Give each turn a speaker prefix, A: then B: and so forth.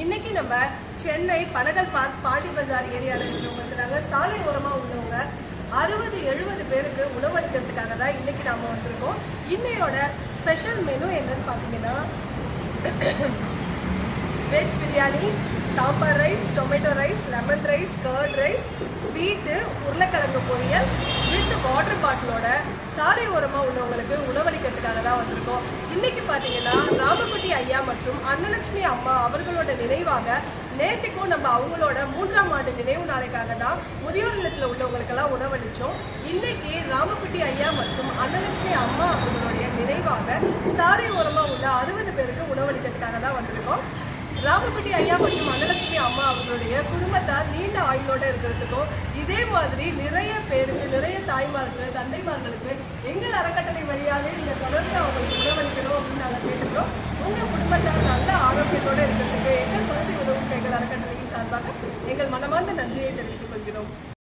A: இன்னைக்கு நம்ம சென்னை பனகல் பார்க் பாண்டி பஜார் ஏரியாவில் இருக்கிறவங்க சாலை ஓரமாக உள்ளவங்க 60-70 பேருக்கு உணவளிக்கிறதுக்காக தான் இன்னைக்கு நாம வந்திருக்கோம். இன்னையோட ஸ்பெஷல் மெனு என்னன்னு பார்த்தீங்கன்னா veg biryani, sambar rice, tomato rice, lemon rice, curd rice, sweet, உருளைக்கிழங்கு பொரியல் வித் வாட்டர் பாட்டிலோட சாலை ஓரமாக உள்ளவங்களுக்கு உணவளிக்கிறதுக்காக தான் வந்திருக்கோம். இன்னைக்கு பார்த்தீங்கன்னா ராமகுட்டி ஐயா மற்றும் அன்னலட்சுமி அம்மா அவர்களோட நினைவாக நேற்றுக்கும் நம்ம அவங்களோட 3ஆம் ஆண்டு நினைவு நாளைக்காக தான் முதியோர் இல்லத்தில் உள்ளவங்களுக்கெல்லாம் உணவளித்தோம். இன்னைக்கு ராமகுட்டி ஐயா மற்றும் அன்னலட்சுமி அம்மா அவர்களுடைய நினைவாக சாலை ஓரமாக உள்ள 60 பேருக்கு உணவளிக்கிறதுக்காக தான் வந்திருக்கோம். ராமகுட்டி ஐயா மற்றும் அன்னலட்சுமி அம்மா அவர்களுடைய குடும்பத்தார் நீண்ட ஆயுளோட இருக்கிறதுக்கும் இதே மாதிரி நிறைய பேருக்கு, நிறைய தாய்மாருக்கு, தந்தைமார்களுக்கு எங்கள் அறக்கட்டளை வழியாகவே நீங்கள் தொடர்ந்து அவங்களுக்கு உணவளிக்கணும் அப்படின்னு நாங்கள் கேட்டுக்கிறோம். உங்கள் குடும்பத்தார் நல்ல ஆரோக்கியத்தோடு இருக்கிறதுக்கு எங்கள் துளசி உதவும் கைகள் அறக்கட்டளையின் சார்பாக எங்கள் மனமார்ந்த நன்றியை தெரிவித்துக் கொள்கிறோம்.